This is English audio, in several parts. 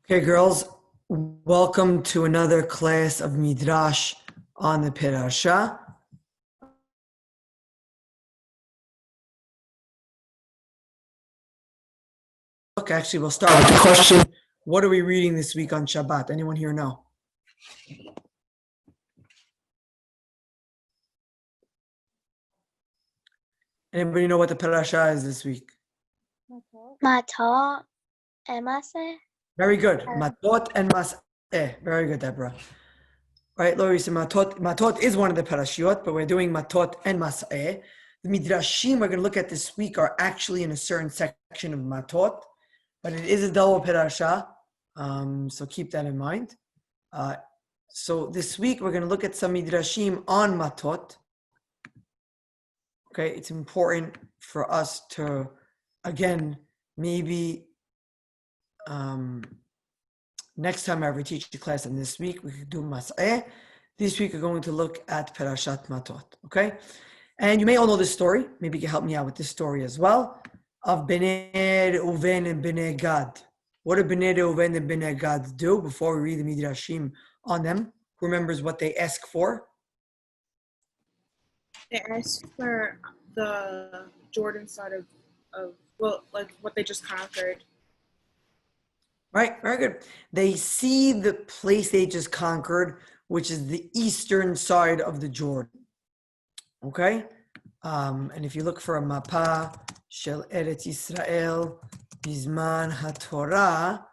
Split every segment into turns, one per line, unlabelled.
Okay, girls, welcome to another class of Midrash on the Perasha. Look, actually, we'll start with the question, what are we reading this week on Shabbat? Anyone here know? Anybody know what the Perasha is this week?
Matot and Masei.
Very good. Matot and Masei. Very good, Deborah. Right, Lori, so Matot is one of the Perashiyyot, but we're doing Matot and Masei. The Midrashim we're going to look at this week are actually in a certain section of Matot, but it is a double Perasha, so keep that in mind. So this week we're going to look at some Midrashim on Matot. Okay, it's important for us to, again, maybe next time I ever teach the class, and this week we could do Masei. This week we're going to look at Perashat Matot, okay? And you may all know this story. Maybe you can help me out with this story as well, of Bnei Reuven and Bnei Gad. What did Bnei Reuven and Bnei Gad do before we read the Midrashim on them? Who remembers what they ask for?
They asked for the Jordan side of like what they just conquered.
Right, very good. They see the place they just conquered, which is the eastern side of the Jordan. Okay? And if you look for a mapa, Shel Eretz Yisrael, Bizman HaTorah,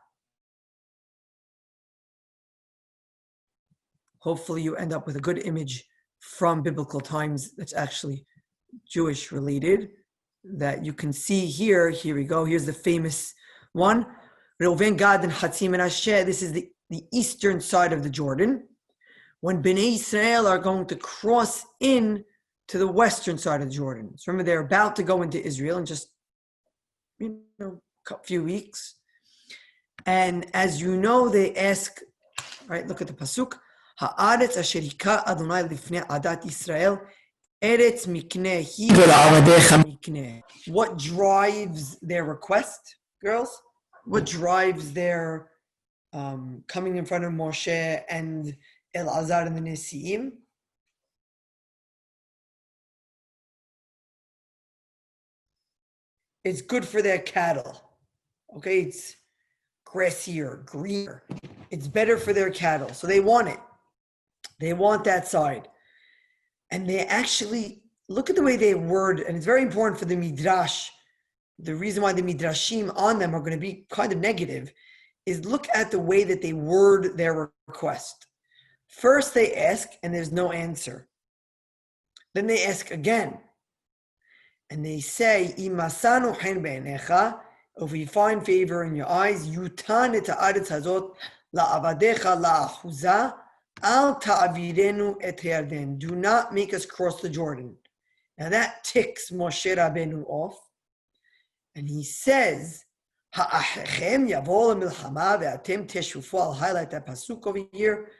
hopefully you end up with a good image from biblical times that's actually Jewish related that you can see here. Here we go. Here's the famous one. Reuven, Gad, and Hatzi Menashe. This is the eastern side of the Jordan. When Bnei Israel are going to cross in to the western side of the Jordan. So remember, they're about to go into Israel in just a few weeks. And as you know, they ask, right, look at the pasuk. Ha'aretz asher hika Adonai lifnei adat Israel, eretz mikneh hi ve'la'avadecha mikneh. What drives their request, girls? What drives their coming in front of Moshe and Elazar and the Nesiim? It's good for their cattle. Okay, it's grassier, greener. It's better for their cattle. So they want it. They want that side. And they actually, look at the way they word, and it's very important for the Midrash. The reason why the Midrashim on them are going to be kind of negative is look at the way that they word their request. First they ask, and there's no answer. Then they ask again. And they say, Imasanu hen be'enecha, if we find favor in your eyes, yutan et ha'aretz hazot la'avadecha la'achuza, al ta'avirenu et Yarden. Do not make us cross the Jordan. Now that ticks Moshe Rabbeinu off. And he says, Ha'achechem yavo l'milchama ve'atem teshufu. I'll highlight that pasuk over here.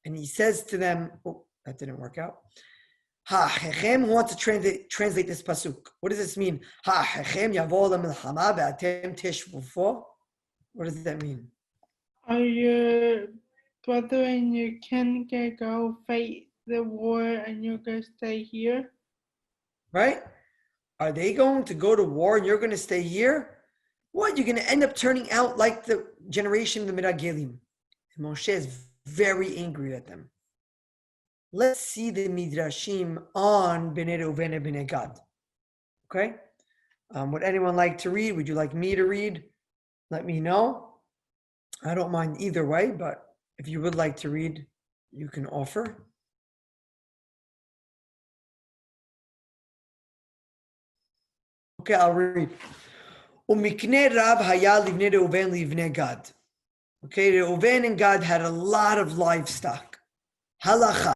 And he says to them, oh, that didn't work out. Ha'achechem wants to translate this pasuk. What does this mean? Ha'achechem yavo l'milchama ve'atem teshufu. What does that mean?
Are your brother and your kin gonna go fight the war and you're gonna stay here?
Right? Are they going to go to war and you're going to stay here? What? You're going to end up turning out like the generation of the Miragelim. And Moshe is very angry at them. Let's see the Midrashim on Bnei Reuven and Bnei Gad. Okay? Would anyone like to read? Would you like me to read? Let me know. I don't mind either way, but if you would like to read, you can offer. Okay, I'll read. Umikneh Rav haya livnei Reuven livnei Gad. Okay, Reuven and Gad had a lot of livestock. Halacha.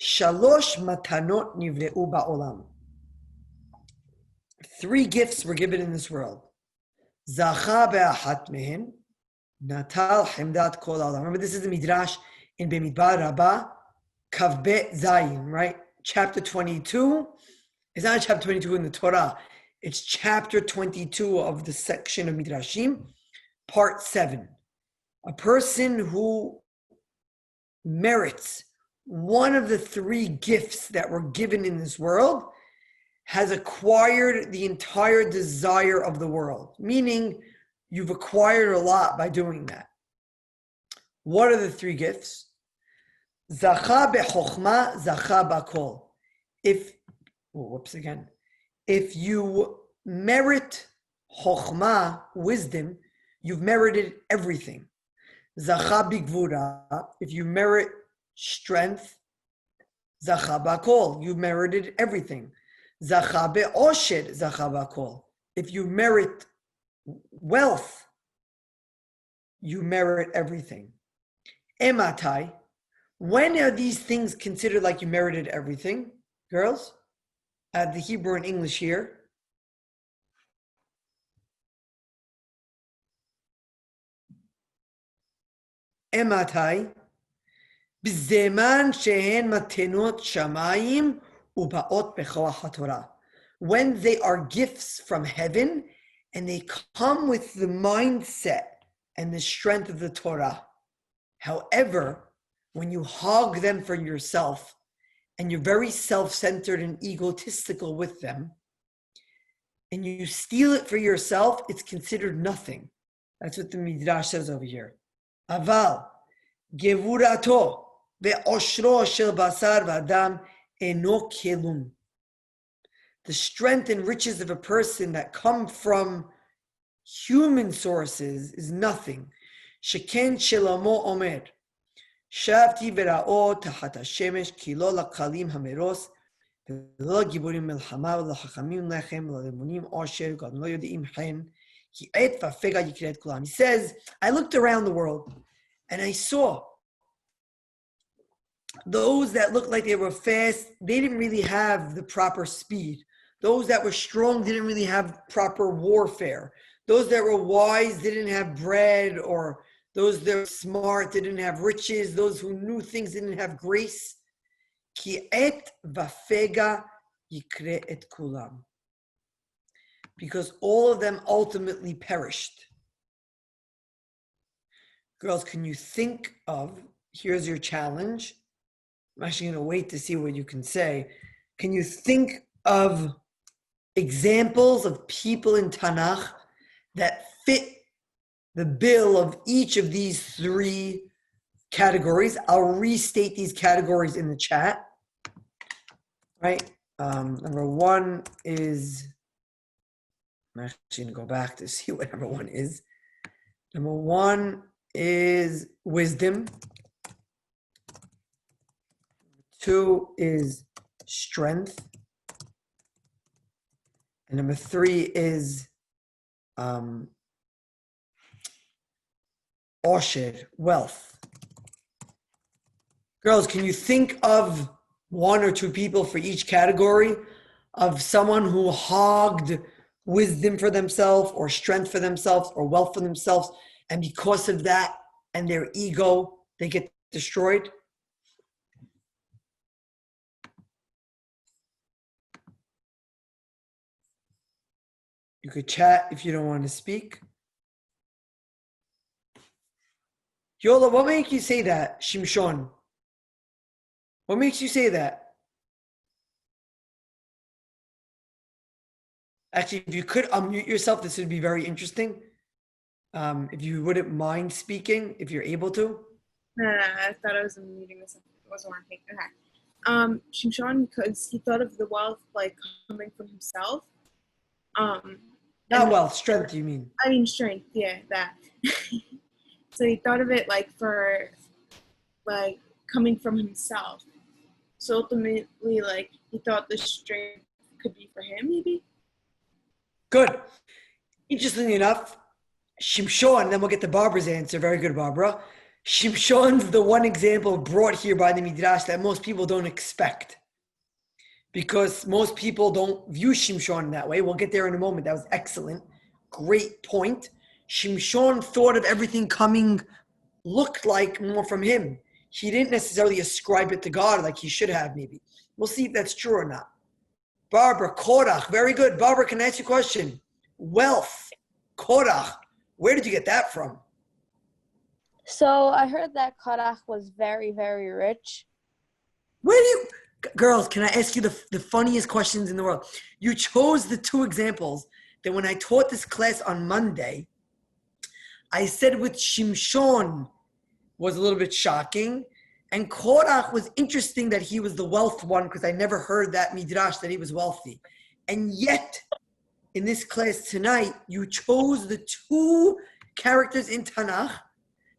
Shalosh matanot nivneu ba'olam. 3 gifts were given in this world. Zacha be'achat mehen. Natal hemdat kol olam. Remember, this is the Midrash in Bemidbar Rabbah, Kavbet Zayin, right? Chapter 22. It's not chapter 22 in the Torah. It's chapter 22 of the section of Midrashim, part 7. A person who merits one of the three gifts that were given in this world has acquired the entire desire of the world, meaning you've acquired a lot by doing that. What are the three gifts? Zacha bechokhma, zacha bakol. If you merit chokhmah, wisdom, you've merited everything. Zacha bigvura, if you merit strength, zacha bakol, you merited everything. Zacha be'oshed, zacha bakol. If you merit wealth, you merit everything. Ematai, when are these things considered like you merited everything? Girls, I have the Hebrew and English here. Ematai, b'zeman shehen matenot shamayim u'ba'ot bechoach haTorah. When they are gifts from heaven and they come with the mindset and the strength of the Torah. However, when you hog them for yourself and you're very self-centered and egotistical with them, and you steal it for yourself, it's considered nothing. That's what the Midrash says over here. Aval, gevurato ve'oshro shel basar v'adam eno kelum. The strength and riches of a person that come from human sources is nothing. Sheken shelamo omer. Shavti vera'o tahat hashemesh ki lo lakalim hameros v'lo giburim melchama v'lo chachamim lechem v'lo lemunim osher God lo yodim chen ki et v'fega yikret kulam. He says, I looked around the world and I saw those that looked like they were fast, they didn't really have the proper speed. Those that were strong didn't really have proper warfare. Those that were wise didn't have bread, or those that were smart didn't have riches. Those who knew things didn't have grace. Ki et vafega yikre et kulam. Because all of them ultimately perished. Girls, can you think of, here's your challenge. I'm actually going to wait to see what you can say. Can you think of examples of people in Tanakh that fit the bill of each of these three categories? I'll restate these categories in the chat. Right? Number one is, I'm actually going to go back to see what number one is. Number one is wisdom. Two is strength. And number three is osher, wealth. Girls, can you think of one or two people for each category of someone who hogged wisdom for themselves or strength for themselves or wealth for themselves, and because of that and their ego, they get destroyed? You could chat if you don't want to speak. Yola, what makes you say that, Shimshon? What makes you say that? Actually, if you could unmute yourself, this would be very interesting. If you wouldn't mind speaking, if you're able to.
No, I thought I was muting this. It wasn't working. Okay. Shimshon, because he thought of the wealth like coming from himself.
Not wealth, strength, you mean?
I mean strength, yeah, that. So he thought of it like for like coming from himself. So ultimately, like he thought the strength could be for him, maybe.
Good. Interestingly enough, Shimshon, then we'll get to Barbara's answer. Very good, Barbara. Shimshon's the one example brought here by the Midrash that most people don't expect, because most people don't view Shimshon that way. We'll get there in a moment. That was excellent. Great point. Shimshon thought of everything coming, looked like more from him. He didn't necessarily ascribe it to God like he should have, maybe. We'll see if that's true or not. Barbara, Korach, very good. Barbara, can I ask you a question? Wealth, Korach, where did you get that from?
So I heard that Korach was very, very rich.
Where do you, girls, can I ask you the funniest questions in the world? You chose the two examples that when I taught this class on Monday, I said with Shimshon was a little bit shocking, and Korach was interesting that he was the wealth one because I never heard that midrash that he was wealthy. And yet, in this class tonight, you chose the two characters in Tanakh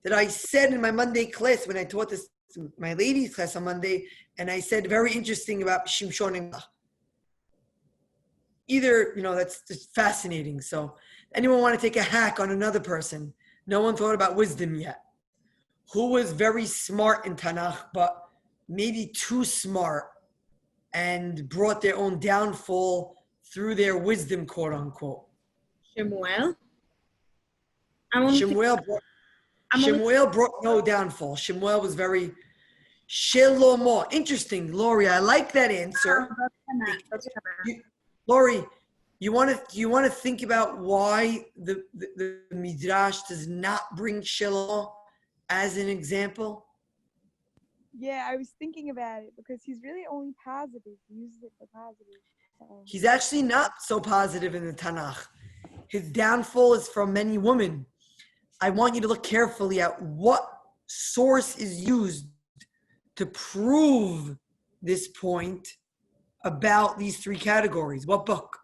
that I said in my Monday class when I taught this my ladies class on Monday, and I said very interesting about Shimshon and Korach. Either, that's just fascinating. So anyone want to take a hack on another person? No one thought about wisdom yet. Who was very smart in Tanakh, but maybe too smart and brought their own downfall through their wisdom, quote unquote?
Shemuel.
Shemuel brought no downfall. Shemuel was very Shlomo. Interesting, Lori. I like that answer. Lori, you want to think about why the midrash does not bring Shlomo as an example?
Yeah, I was thinking about it because he's really only positive. He uses it for positive. So.
He's actually not so positive in the Tanakh. His downfall is from many women. I want you to look carefully at what source is used to prove this point about these three categories. What book?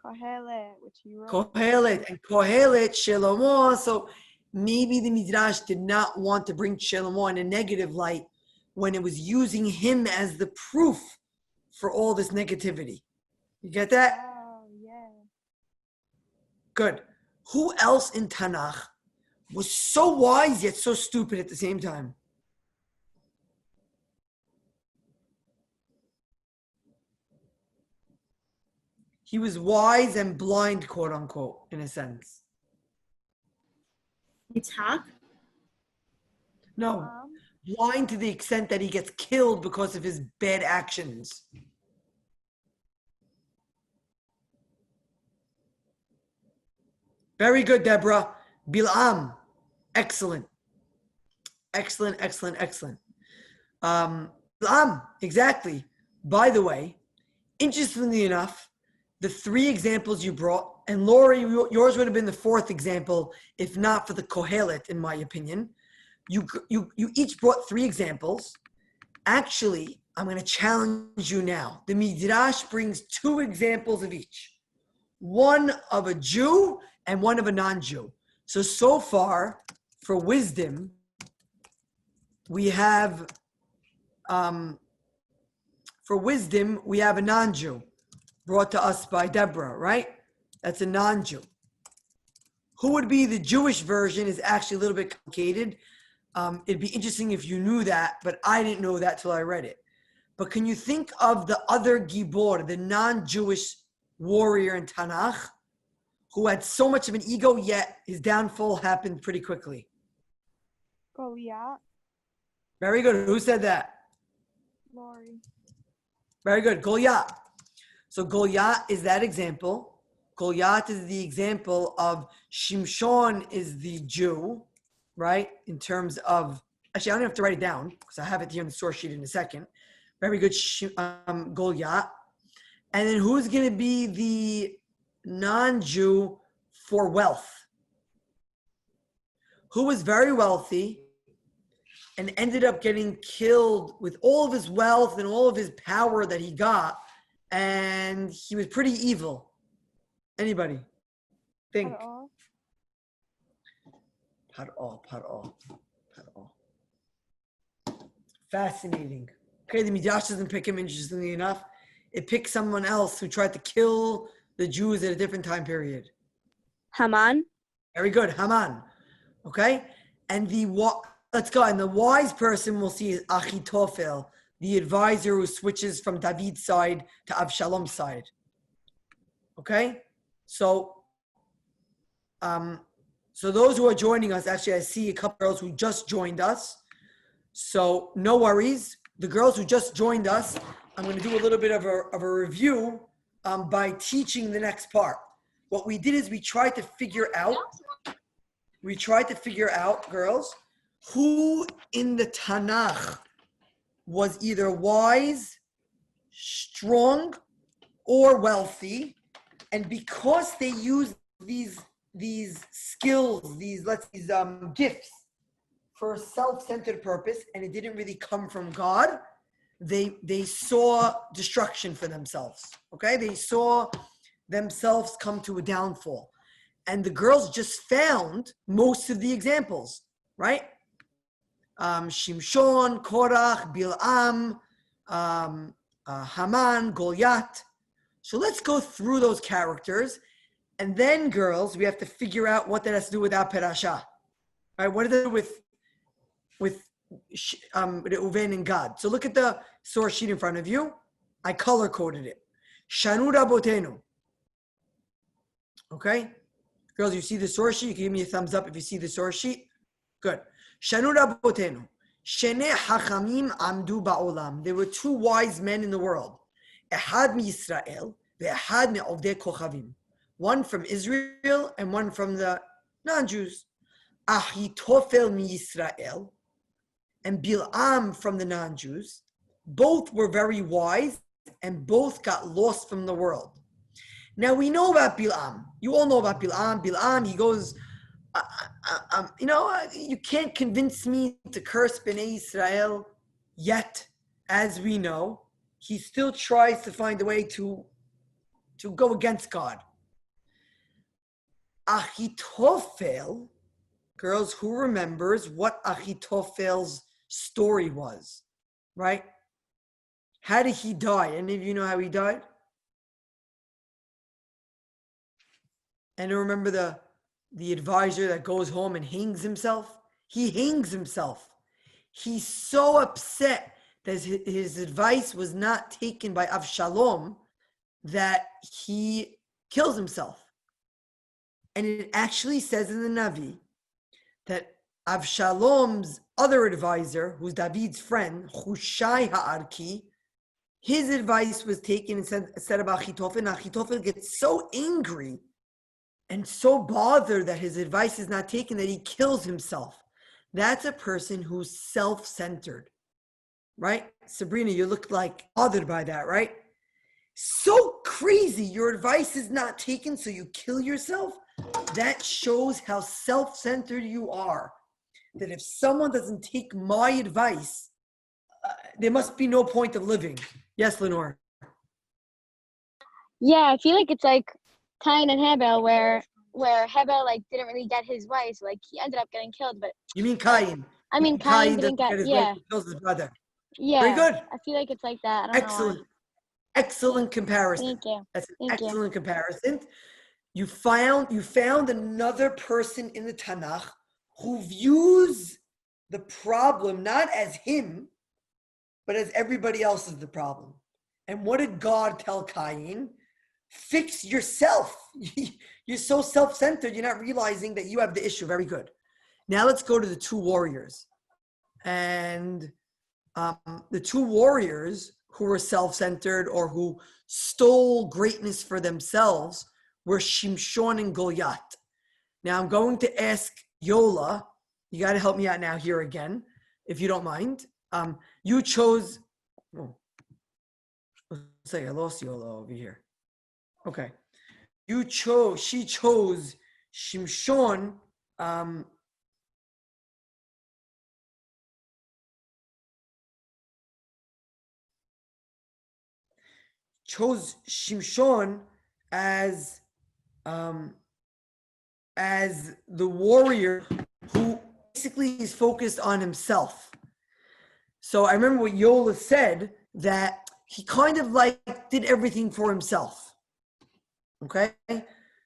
Kohelet, which he wrote.
Kohelet. And Kohelet, Shlomo. So maybe the Midrash did not want to bring Shlomo in a negative light when it was using him as the proof for all this negativity. You get that?
Oh, yeah.
Good. Who else in Tanakh was so wise yet so stupid at the same time? He was wise and blind, quote unquote, in a sense.
Yitzhak?
No, blind to the extent that he gets killed because of his bad actions. Very good, Deborah. Bil'am. Excellent. Excellent. Bil'am, exactly. By the way, interestingly enough, the three examples you brought, and Lori, yours would have been the fourth example, if not for the Kohelet, in my opinion. You each brought three examples. Actually, I'm going to challenge you now. The Midrash brings two examples of each. One of a Jew and one of a non-Jew. So far, for wisdom, we have, a non-Jew brought to us by Deborah, right? That's a non-Jew. Who would be the Jewish version is actually a little bit complicated. It'd be interesting if you knew that, but I didn't know that till I read it. But can you think of the other Gibor, the non-Jewish warrior in Tanakh, who had so much of an ego, yet his downfall happened pretty quickly?
Goliath.
Very good. Who said that?
Lori.
Very good. Goliath. So Goliath is that example. Goliath is the example of Shimshon is the Jew, right? In terms of, actually, I don't have to write it down because I have it here on the source sheet in a second. Very good, Goliath. And then who's going to be the non-Jew for wealth? Who was very wealthy and ended up getting killed with all of his wealth and all of his power that he got, and he was pretty evil. Anybody? Think. Par'ah. Fascinating. Okay, the Midrash doesn't pick him, interestingly enough. It picks someone else who tried to kill the Jews at a different time period.
Haman.
Very good, Haman. Okay? And let's go. And the wise person we'll see is Achitophel, the advisor who switches from David's side to Avshalom's side. Okay? So those who are joining us, actually, I see a couple girls who just joined us. So no worries. The girls who just joined us, I'm going to do a little bit of a review by teaching the next part. What we did is we tried to figure out we tried to figure out, girls, who in the Tanakh was either wise, strong, or wealthy, and because they used these skills, these gifts for a self-centered purpose, and it didn't really come from God, they saw destruction for themselves. Okay, they saw themselves come to a downfall, and the girls just found most of the examples, right? Shimshon, Korach, Bil'am, Haman, Goliath. So let's go through those characters, and then, girls, we have to figure out what that has to do with our Perashah. All right, what does it do with Reuven and Gad? So look at the source sheet in front of you. I color coded it. Shanu Rabotenu. Okay, girls, you see the source sheet? You can give me a thumbs up if you see the source sheet. Good. Shanu Rabotenu. Shene Hachamim Amdu Ba'olam. There were two wise men in the world. Ehad mi Yisrael, ve'ehad me'ovdei kochavim. One from Israel and one from the non-Jews. Achitofel mi Yisrael and Bil'am from the non-Jews. Both were very wise and both got lost from the world. Now we know about Bil'am. You all know about Bil'am. Bil'am, he goes, you can't convince me to curse Bnei Israel yet, as we know. He still tries to find a way to go against God. Achitophel, girls, who remembers what Achitophel's story was, right? How did he die? Any of you know how he died? And remember the advisor that goes home and hangs himself? He hangs himself. He's so upset that his advice was not taken by Avshalom that he kills himself. And it actually says in the Navi that Avshalom's other advisor, who's David's friend, Hushai Ha'arki, his advice was taken instead of Achitophel, and Achitophel gets so angry and so bothered that his advice is not taken that he kills himself. That's a person who's self-centered, right? Sabrina, you look like bothered by that, right? So crazy, your advice is not taken, so you kill yourself? That shows how self-centered you are. That if someone doesn't take my advice, there must be no point of living. Yes, Lenore?
Yeah, I feel like it's like Cain and Hebel, where Hebel didn't really get his way, so he ended up getting killed. But
You mean Cain?
I mean, Cain didn't get
his way, he kills his brother.
Yeah.
Very good.
I feel like it's like that. I don't
Excellent.
know.
Excellent comparison.
Thank you.
That's an
Thank you.
excellent comparison. You found another person in the Tanakh who views the problem not as him, but as everybody else is the problem. And what did God tell Cain? Fix yourself. You're so self-centered, you're not realizing that you have the issue. Very good. Now let's go to the two warriors. And the two warriors who were self-centered or who stole greatness for themselves were Shimshon and Goliath. Now I'm going to ask Yola, you got to help me out now here again, if you don't mind. You chose, let's say I lost Yola over here. Okay. She chose Shimshon, as the warrior who basically is focused on himself. So I remember what Yola said, that he kind of did everything for himself. Okay?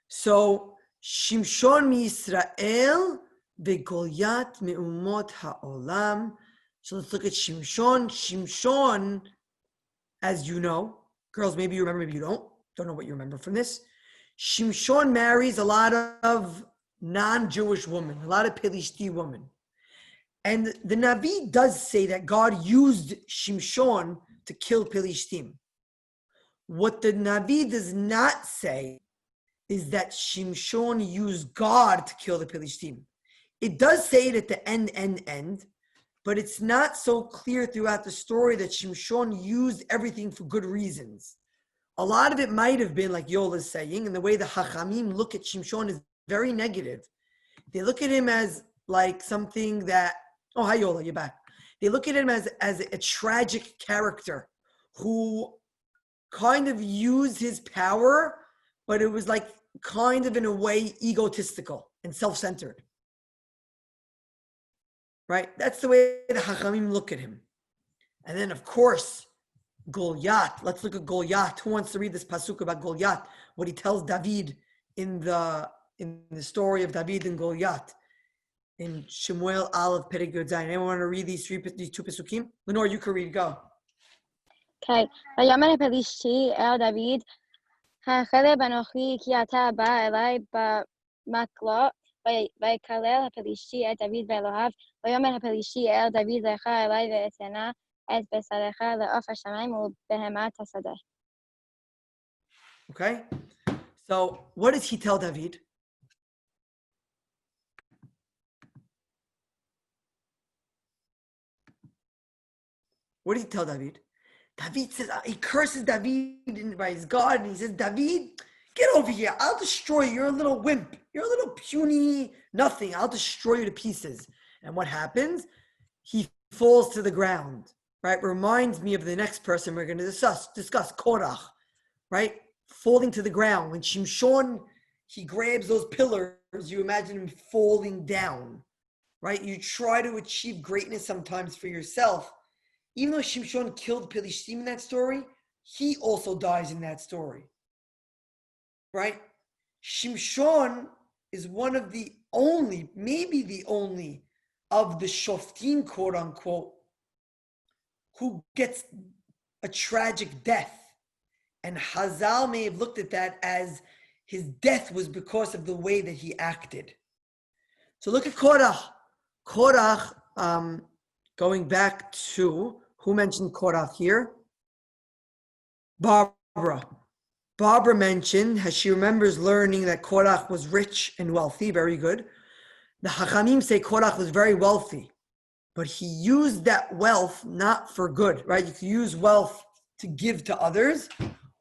So Shimshon mi Yisrael veGoliath me'umot ha'olam. So let's look at Shimshon. Shimshon, as you know, girls, maybe you remember, maybe you don't know what you remember from this. Shimshon marries a lot of non-Jewish women, a lot of Pelishti women. And the Navi does say that God used Shimshon to kill Pelishtim. What the Navi does not say is that Shimshon used God to kill the Pelishtim. It does say it at the end, but it's not so clear throughout the story that Shimshon used everything for good reasons. A lot of it might have been like Yoel is saying, and the way the Chachamim look at Shimshon is very negative. They look at him as like something that, oh, hi Yola, you're back. They look at him as a tragic character who kind of used his power, but it was like kind of in a way egotistical and self-centered. Right? That's the way the Chachamim look at him. And then, of course, Goliath. Let's look at Goliath. Who wants to read this pasuk about Goliath? What he tells David in the story of David and Goliath in Shemuel Aleph Perek Yud Zayin. Anyone want to read these two pasukim? Lenore, you can read. Go.
Okay. ויאמר הפלישתי אל דוד, האכלה בנוכרי כי אתה בא אלי במקלות, ויקלל הפלישתי את דוד ואלוהיו, ויאמר הפלישתי אל דוד לך אלי ואתנה את בשרך לעוף השמיים ובהמת השדה.
Okay. So what does he tell David? What does he tell David? David says, he curses David by his God, and he says, David, get over here. I'll destroy you. You're a little wimp. You're a little puny nothing. I'll destroy you to pieces. And what happens? He falls to the ground, right? Reminds me of the next person we're going to discuss Korach, right? Falling to the ground. When Shimshon, he grabs those pillars, you imagine him falling down, right? You try to achieve greatness sometimes for yourself. Even though Shimshon killed Pelishtim in that story, he also dies in that story, right? Shimshon is one of the only, maybe the only, of the Shoftim, quote unquote, who gets a tragic death. And Hazal may have looked at that as his death was because of the way that he acted. So look at Korach. Korach, going back to, who mentioned Korach here? Barbara. Barbara mentioned, as she remembers learning that Korach was rich and wealthy, very good. The Chachamim say Korach was very wealthy, but he used that wealth not for good, right? You can use wealth to give to others,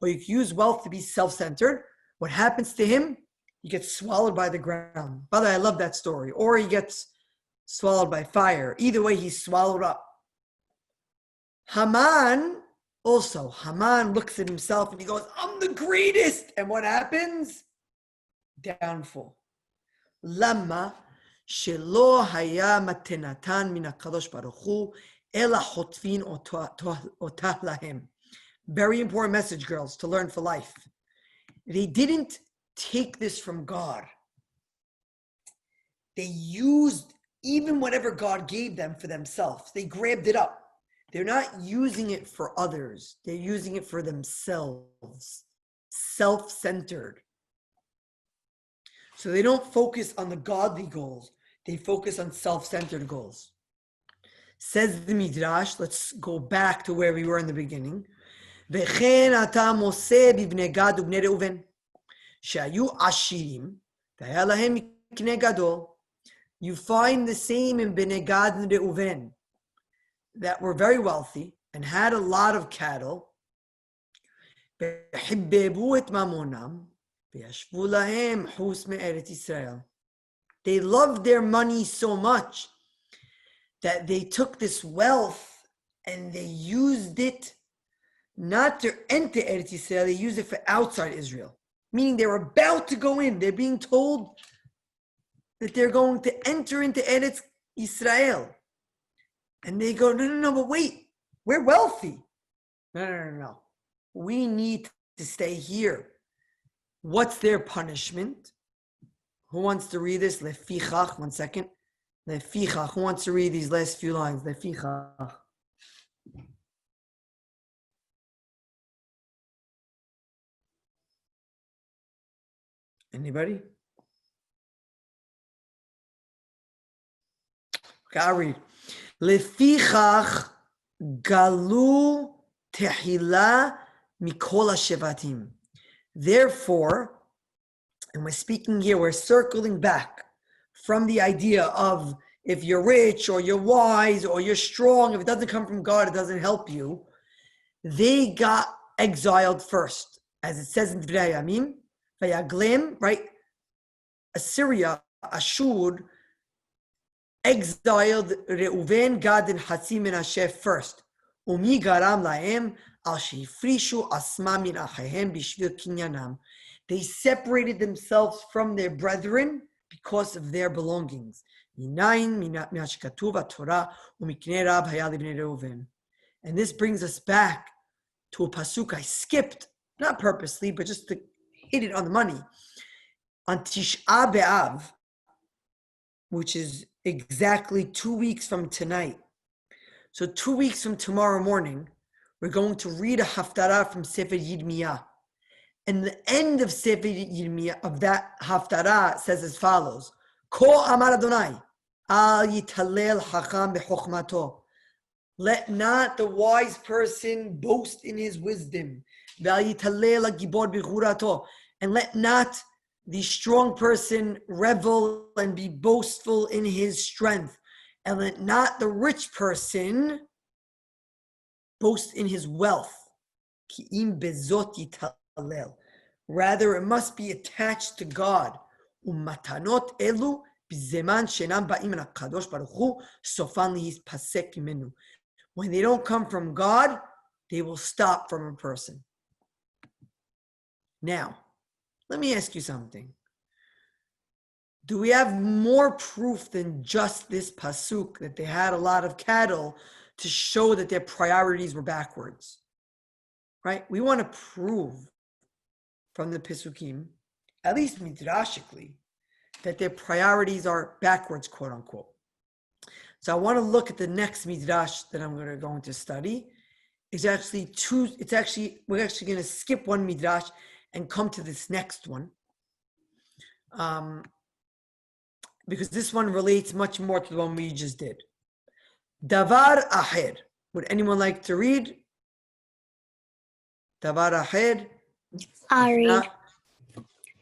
or you can use wealth to be self-centered. What happens to him? He gets swallowed by the ground. By the way, I love that story. Or he gets swallowed by fire. Either way, he's swallowed up. Haman looks at himself and he goes, I'm the greatest. And what happens? Downfall. Lama shelo haya matenatan min hakadosh baruch hu ela chotfin otah lahem. Very important message, girls, to learn for life. They didn't take this from God. They used even whatever God gave them for themselves. They grabbed it up. They're not using it for others. They're using it for themselves. Self-centered. So they don't focus on the godly goals. They focus on self-centered goals. Says the Midrash, let's go back to where we were in the beginning. וכן אתה מוסה בבני גד ובני ראובן, שהיו עשירים, והיה להם מקנה גדול. You find the same in Bnei Gad and Reuven, that were very wealthy and had a lot of cattle. וחיבבו את ממונם, וישבו להם חוס מארץ ישראל. They loved their money so much that they took this wealth and they used it not to enter Eretz Yisrael, they use it for outside Israel. Meaning they're about to go in. They're being told that they're going to enter into Eretz Yisrael. And they go, no, but wait, we're wealthy. No. We need to stay here. What's their punishment? Who wants to read this? Lefichach, 1 second. Lefichach, who wants to read these last few lines? Lefichach. Anybody? Okay, I'll read. Lefichach galu tehila mikol hashevatim. Therefore, and we're speaking here, we're circling back from the idea of if you're rich or you're wise or you're strong, if it doesn't come from God, it doesn't help you. They got exiled first, as it says in Divrei Hayamim, Vayaglim, right? Assyria, Ashur, exiled Reuven, Gad, and Hatzi Menashe first. Umi garam lahem al shifrishu asma min achehem bishvil kinyanam. They separated themselves from their brethren because of their belongings. And this brings us back to a pasuk I skipped, not purposely, but just to hit it on the money. On Tish'a B'Av, which is exactly 2 weeks from tonight. So 2 weeks from tomorrow morning, we're going to read a haftarah from Sefer Yirmiyah. And the end of Sefer Yirmiyah, of that haftarah, says as follows: Ko amar Adonai, al yitalel hacham b'chokhmato. Let not the wise person boast in his wisdom. Ve'al yitalel hagibor b'churato. And let not the strong person revel and be boastful in his strength. And let not the rich person boast in his wealth. Ki im bezot yitalel. Rather, it must be attached to God. Umatanot elu b'zeman shenam ba'im min hakadosh baruch hu sofan lihispasek mimenu. When they don't come from God, they will stop from a person. Now, let me ask you something. Do we have more proof than just this pasuk that they had a lot of cattle to show that their priorities were backwards? Right? We want to prove from the Pesukim, at least midrashically, that their priorities are backwards, quote unquote. So I want to look at the next midrash that I'm going to study. We're actually going to skip one midrash and come to this next one. Because this one relates much more to the one we just did. Davar aher. Would anyone like to read? Davar aher.
Ari.
Okay,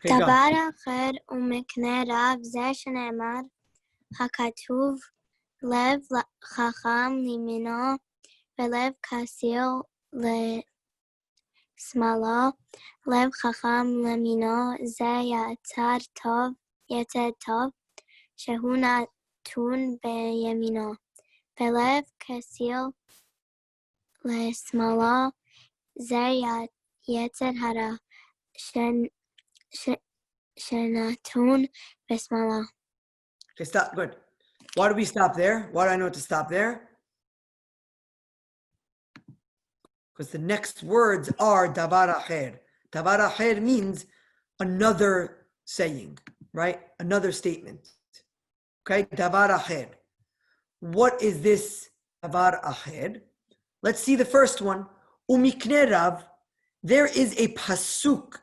go.
דבר אחר ומקנה רב זה שנאמר, הכתוב לב חכם לימינו ולב כסיל לשמאלו, לב חכם לימינו זה יצר טוב, שהוא נתון בימינו, ולב כסיל לשמאלו זה יצר הרע. Shenatun Besmala.
Okay, stop. Good. Why do we stop there? Why do I know to stop there? Because the next words are davar acher. Davar acher means another saying, right? Another statement. Okay, davar acher. What is this davar acher? Let's see the first one. Umikne rav. There is a pasuk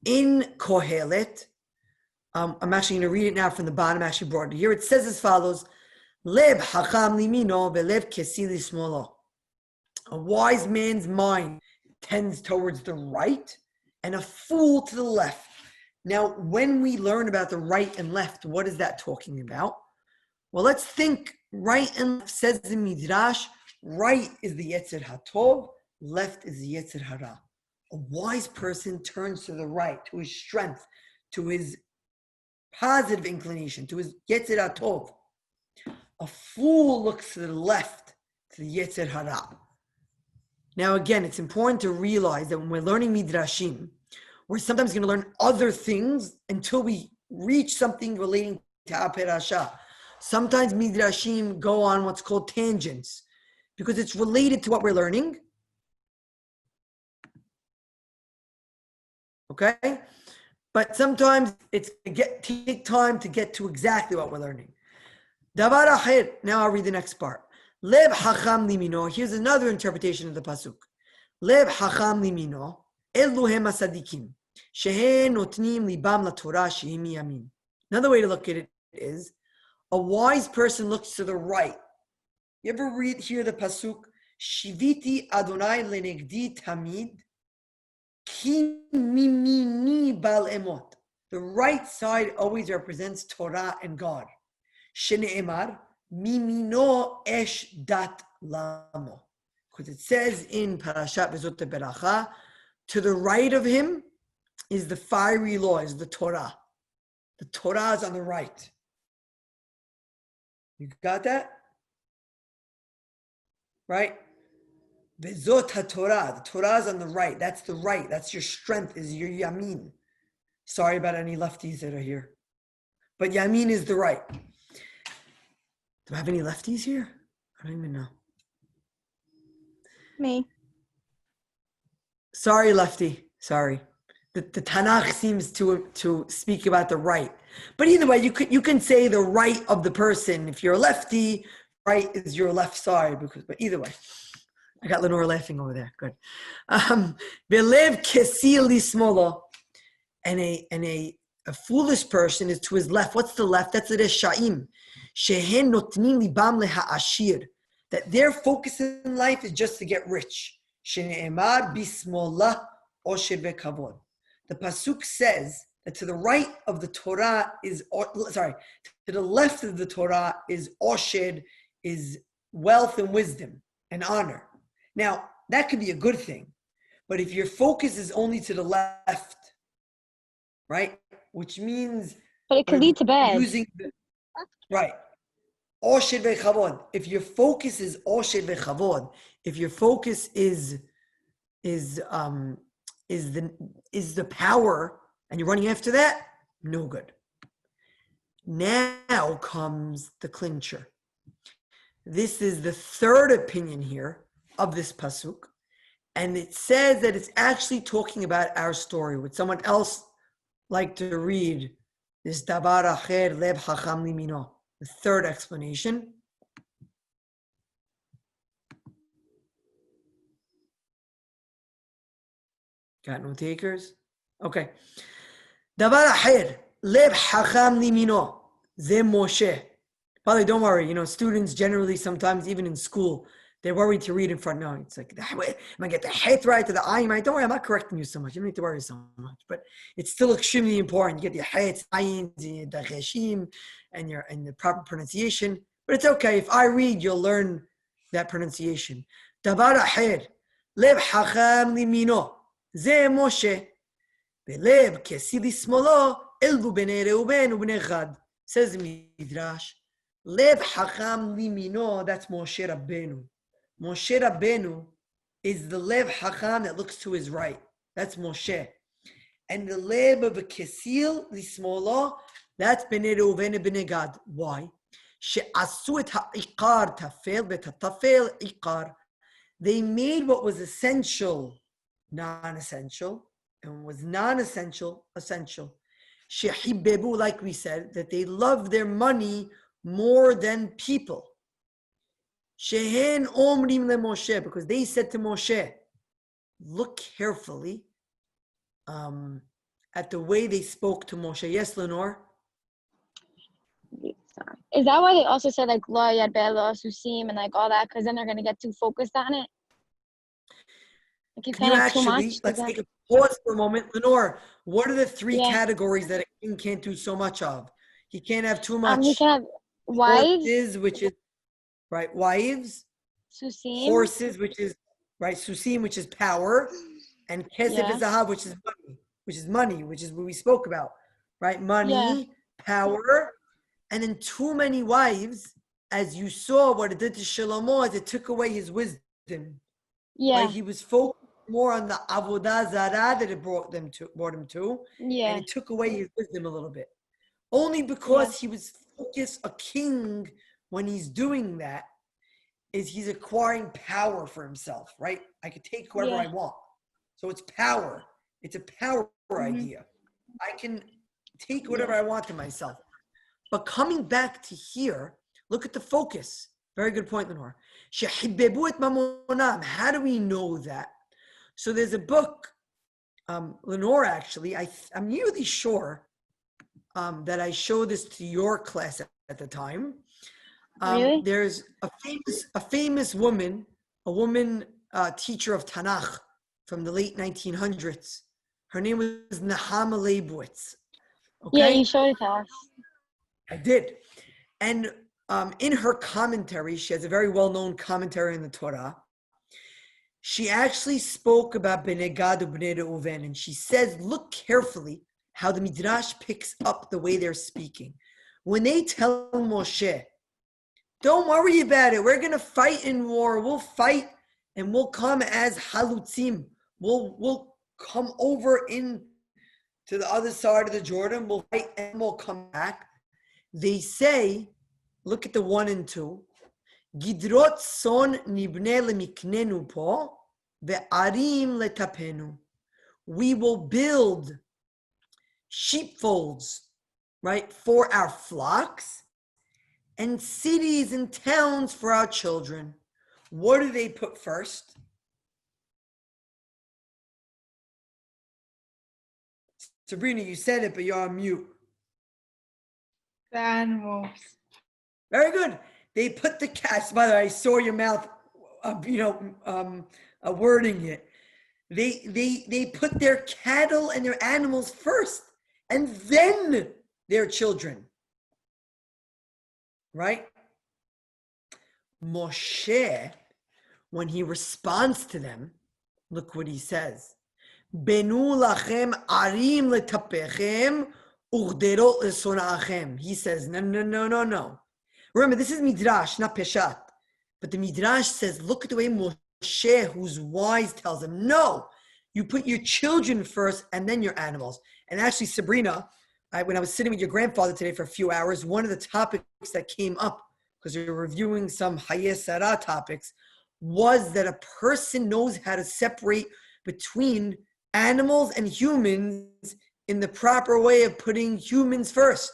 in Kohelet. I'm actually going to read it now from the bottom. I actually brought it here. It says as follows: Leb hacham limino velev kesi lismolo. A wise man's mind tends towards the right, and a fool to the left. Now, when we learn about the right and left, what is that talking about? Well, let's think. Right and left says the Midrash. Right is the Yetzer HaTov. Left is the Yetzer Hara. A wise person turns to the right, to his strength, to his positive inclination, to his Yetzer HaTov. A fool looks to the left, to the Yetzer Hara. Now again, it's important to realize that when we're learning Midrashim, we're sometimes going to learn other things until we reach something relating to Perasha. Sometimes Midrashim go on what's called tangents, because it's related to what we're learning. Okay? But sometimes it's take time to get to exactly what we're learning. Davar acher. Now I'll read the next part. Lev hacham limino. Here's another interpretation of the pasuk. Lev hacham limino. Eluhem asadikim. Shehen notnim libam laTorah shehi miyamin. Another way to look at it is, a wise person looks to the right. You ever hear the pasuk? Shiviti Adonai lenegdi tamid. Ki mimini bal emot. The right side always represents Torah and God. Shene'emar, mimino esh dat lamo. Because it says in Perashiyyot Matot and Masei, to the right of him is the fiery law, is the Torah. The Torah is on the right. You got that? Right? Vezot HaTorah. The Torah is on the right. That's the right. That's your strength, is your yamin. Sorry about any lefties that are here. But yamin is the right. Do I have any lefties here? I don't even know.
Me.
Sorry, lefty. Sorry. The Tanakh seems to speak about the right. But either way, you can say the right of the person. If you're a lefty, right is your left side. But either way. I got Lenore laughing over there. Good. Belev kesil lismolo. And a foolish person is to his left. What's the left? That's the Reshaim. Shehen notnim libam leha'ashir. That their focus in life is just to get rich. Shene'emar bismollah osher ve'kavod. The pasuk says that to the right of the Torah is, to the left of the Torah is osher, is wealth and wisdom and honor. Now, that could be a good thing. But if your focus is only to the left, right? Which means,
But it could lead to bad.
Right. Osher ve'chavod. If your focus is osher ve'chavod, if your focus is the power, and you're running after that, no good. Now comes the clincher. This is the third opinion here of this pasuk, and it says that it's actually talking about our story. Would someone else like to read this davar acher leb chacham limino? The third explanation. Got no takers? Okay. Davar acher leb chacham limino ze Moshe. Probably don't worry. Students generally sometimes even in school they're worried to read in front. No, it's like, am I going to get the het right to the ayin right? Don't worry, I'm not correcting you so much. You don't need to worry so much. But it's still extremely important. You get the het, ayin, the cheshim, and the proper pronunciation. But it's okay. If I read, you'll learn that pronunciation. Davar acher, lev hacham limino, ze Moshe, belev kesi lismolo, elvu bnei Reuben ubnei Gad. Says the Midrash, lev hacham limino, that's Moshe Rabbeinu. Moshe Rabbeinu is the Lev Hacham that looks to his right. That's Moshe. And the Lev of a Kesil, Lismolo, that's Bnei Reuven and Bnei Gad. Why? She'asu et ha'ikar tafel betatafel ikar. They made what was essential non-essential, and was non-essential essential. She'hibebu, like we said, that they love their money more than people. Shehen omrim le Moshe, because they said to Moshe, look carefully at the way they spoke to Moshe. Yes, Lenore?
Is that why they also said like lo yad be'elo susim and like all that? Because then they're going to get too focused on it. Like you can't have too much.
Let's take a pause for a moment. Lenore, what are the three categories that a king can't do so much of? He can't have too much.
He can have wives.
Horses, which is right. Wives.
Susim.
Horses, which is right. Susim, which is power, and kesef zahav, which is money, which is what we spoke about, right? Money, power, and then too many wives, as you saw what it did to Shlomo, as it took away his wisdom.
Yeah,
right? He was focused more on the avodah zarah that it brought him to, and it took away his wisdom a little bit. Only because he was focused, a king, when he's doing that, is he's acquiring power for himself, right? I could take whoever I want. So it's power. It's a power idea. I can take whatever I want to myself. But coming back to here, look at the focus. Very good point, Lenore. How do we know that? So there's a book, Lenore, actually, I'm nearly sure that I showed this to your class at the time.
Really?
There's a famous woman, teacher of Tanakh from the late 1900s. Her name was Nahama Leibowitz. Okay?
Yeah, you showed it to us.
I did. And in her commentary, she has a very well-known commentary in the Torah. She actually spoke about Bnei Gad and Bnei Reuven, and she says, look carefully how the Midrash picks up the way they're speaking. When they tell Moshe, don't worry about it, we're going to fight in war, we'll fight and we'll come as halutzim, we'll come over in to the other side of the Jordan, we'll fight and we'll come back. They say, look at the 1 and 2, Gidrot son nibne lemiknenu po, ve'arim letapenu. We will build sheepfolds, right, for our flocks, and cities and towns for our children. What do they put first? Sabrina, you said it, but you're on mute.
The animals.
Very good. They put the cats. By the way, I saw your mouth, wording it. They put their cattle and their animals first, and then their children. Right? Moshe, when he responds to them, look what he says. Benu lachem arim letapechem u'gderot lesona'achem. He says, no. Remember, this is Midrash, not Peshat. But the Midrash says, look at the way Moshe, who's wise, tells him, no, you put your children first and then your animals. And actually, Sabrina, when I was sitting with your grandfather today for a few hours, one of the topics that came up, because we were reviewing some Hayeh Sarah topics, was that a person knows how to separate between animals and humans in the proper way of putting humans first.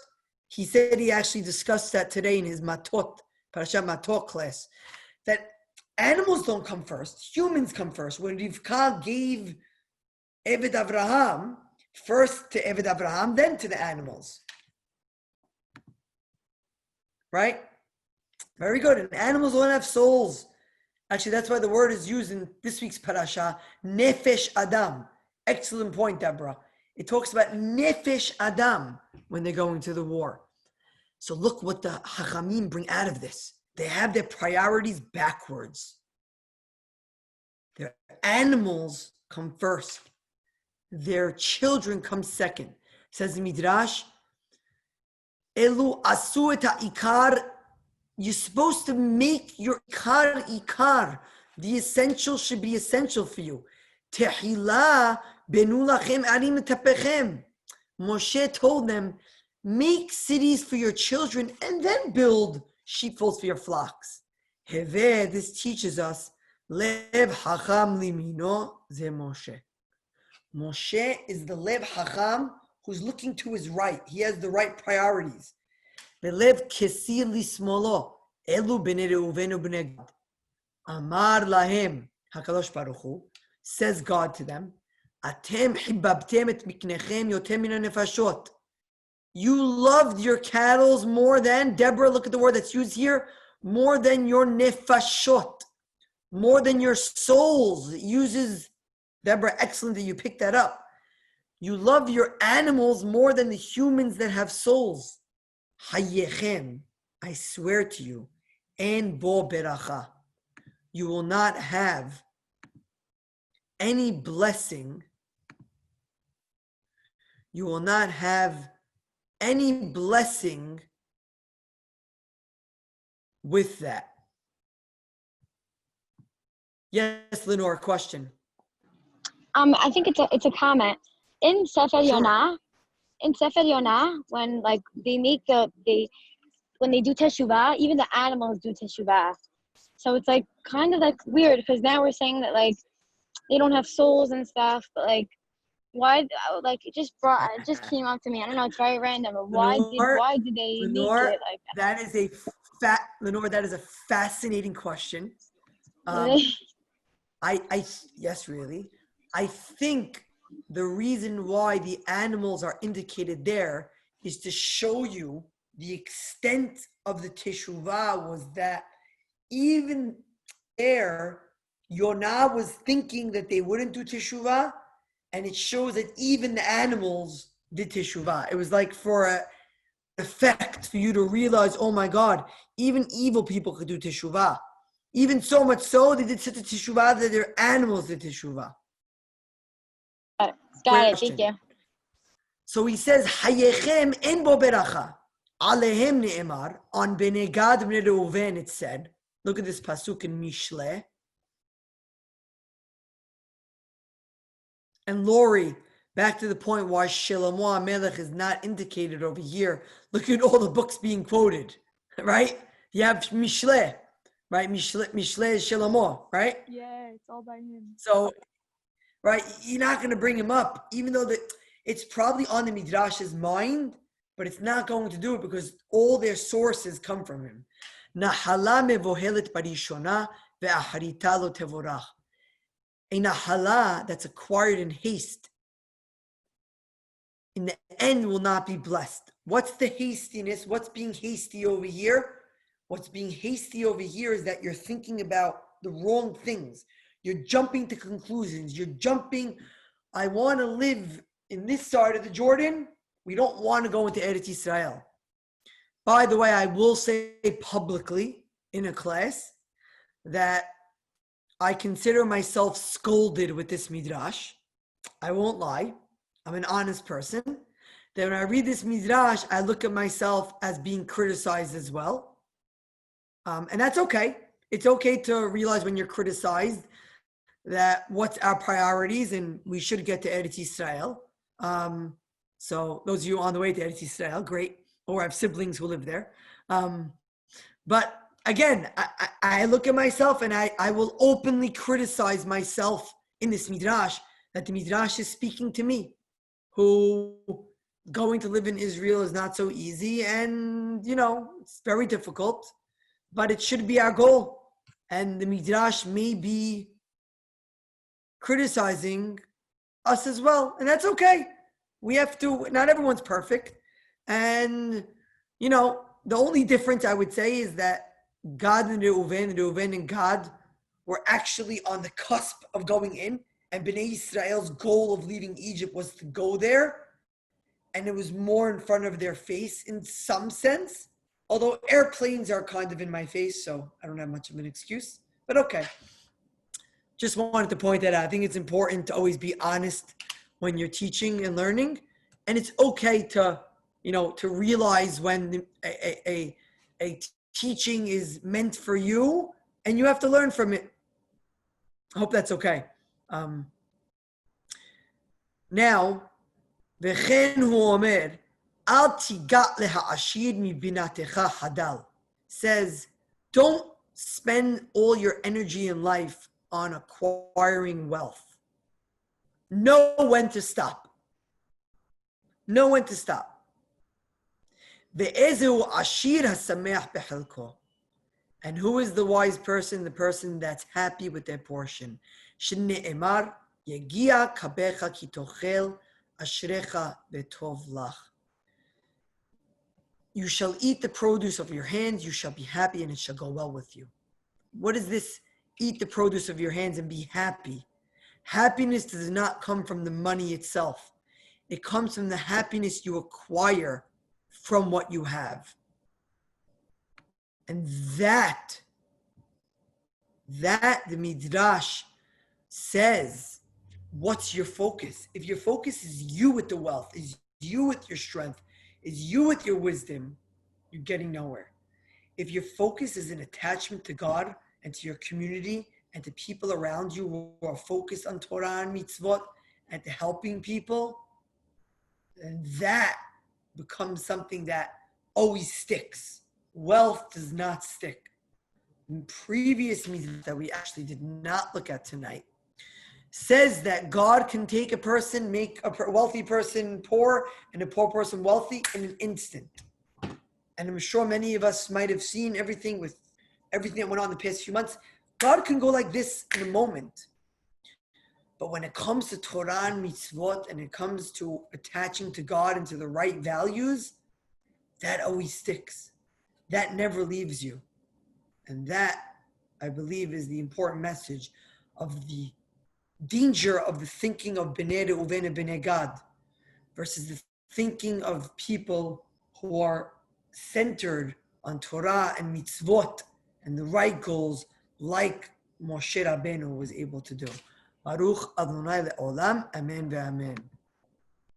He said he actually discussed that today in his Matot, Perashiyyot Matot class, that animals don't come first, humans come first. When Rivka gave Eved Avraham, first to Eved Avraham, then to the animals. Right? Very good. And animals don't have souls. Actually, that's why the word is used in this week's parasha, Nefesh Adam. Excellent point, Deborah. It talks about Nefesh Adam when they're going to the war. So look what the Hachamim bring out of this. They have their priorities backwards. Their animals come first. Their children come second. It says in Midrash, Elu asu et ha'ikar. You're supposed to make your ikar. The essential should be essential for you. Tehila benu lachem arim etapechem. Moshe told them, make cities for your children and then build sheepfolds for your flocks. Heveh, this teaches us, lev hacham limino ze Moshe. Moshe is the lev hacham who's looking to his right. He has the right priorities. Belev kesir lismolo, elu bnei Reuven ubnei Gad. Amar lahem, HaKadosh Baruch Hu, says God to them, Atem hibabtem et miknechem yotem min nefashot. You loved your cattle more than, Deborah, look at the word that's used here, more than your nefashot, more than your souls. It uses, Deborah, excellent that you picked that up. You love your animals more than the humans that have souls. Hayechem, I swear to you, and bo beracha, you will not have any blessing. You will not have any blessing with that. Yes, Lenore, question.
I think it's a comment in Sefer
Sure.
Yonah. In Sefer Yonah, when like when they do teshuvah, even the animals do teshuvah. So it's like kind of like weird because now we're saying that like they don't have souls and stuff, but like why? Like it just came up to me. I don't know. It's very random. But why did they make it like that?
Lenore, that is a fascinating question.
Really?
Yes, really. I think the reason why the animals are indicated there is to show you the extent of the teshuvah was that even there, Yonah was thinking that they wouldn't do teshuvah, and it shows that even the animals did teshuvah. It was like for an effect for you to realize, oh my God, even evil people could do teshuvah. Even so much so, they did such a teshuvah that their animals did teshuvah.
Got
Great
it. Thank you.
So he says, Hayechem en bo beracha. Alehem ne'emar. On Bnei Gad Bnei Reuven it said, look at this pasuk in Mishle. And Lori, back to the point why Shlomo HaMelech is not indicated over here. Look at all the books being quoted, right? You have Mishle, right? Mishle is Shlomo, right?
Yeah, it's all by him.
So, right, you're not going to bring him up, even though it's probably on the Midrash's mind, but it's not going to do it because all their sources come from him. Nahala mevohelet barishona ve'acharita lo tevorach. A nahala that's acquired in haste, in the end will not be blessed. What's the hastiness? What's being hasty over here? What's being hasty over here is that you're thinking about the wrong things. You're jumping to conclusions. You're jumping, I want to live in this side of the Jordan. We don't want to go into Eretz Yisrael. By the way, I will say publicly in a class that I consider myself scolded with this midrash. I won't lie. I'm an honest person. That when I read this midrash, I look at myself as being criticized as well. And that's okay. It's okay to realize when you're criticized that what's our priorities and we should get to Eretz Yisrael. So those of you on the way to Eretz Yisrael, great. Or have siblings who live there. But again, I look at myself and I will openly criticize myself in this midrash, that the midrash is speaking to me, who going to live in Israel is not so easy and, it's very difficult, but it should be our goal. And the midrash may be criticizing us as well, and that's okay. We have to, not everyone's perfect. And, the only difference I would say is that Gad and Reuven and Gad were actually on the cusp of going in, and Bnei Israel's goal of leaving Egypt was to go there, and it was more in front of their face in some sense, although airplanes are kind of in my face, so I don't have much of an excuse, but okay. Just wanted to point that out. I think it's important to always be honest when you're teaching and learning, and it's okay to realize when a teaching is meant for you and you have to learn from it. I hope that's okay. Now, v'chen hu omer, al tigat leha'ashir mibinatecha hadal, says, don't spend all your energy in life on acquiring wealth. Know when to stop. Know when to stop. Ve'ezehu ashir hasameach bechelko. And who is the wise person? The person that's happy with their portion. Shne'emar yegia kabecha ki tochel ashrecha betov lach. You shall eat the produce of your hands, you shall be happy, and it shall go well with you. What is this? Eat the produce of your hands and be happy. Happiness does not come from the money itself. It comes from the happiness you acquire from what you have. And that the Midrash says, what's your focus? If your focus is you with the wealth, is you with your strength, is you with your wisdom, you're getting nowhere. If your focus is an attachment to God and to your community and to people around you who are focused on Torah and mitzvot and to helping people, then that becomes something that always sticks. Wealth does not stick. In previous meetings that we actually did not look at tonight, says that God can take a person, make a wealthy person poor and a poor person wealthy in an instant. And I'm sure many of us might have seen everything that went on the past few months. God can go like this in a moment. But when it comes to Torah and mitzvot, and it comes to attaching to God and to the right values, that always sticks. That never leaves you. And that, I believe, is the important message of the danger of the thinking of Bnei Reuven and Bnei Gad versus the thinking of people who are centered on Torah and mitzvot and the right goals like Moshe Rabbeinu was able to do. Baruch Adonai le'olam, amen ve'amen.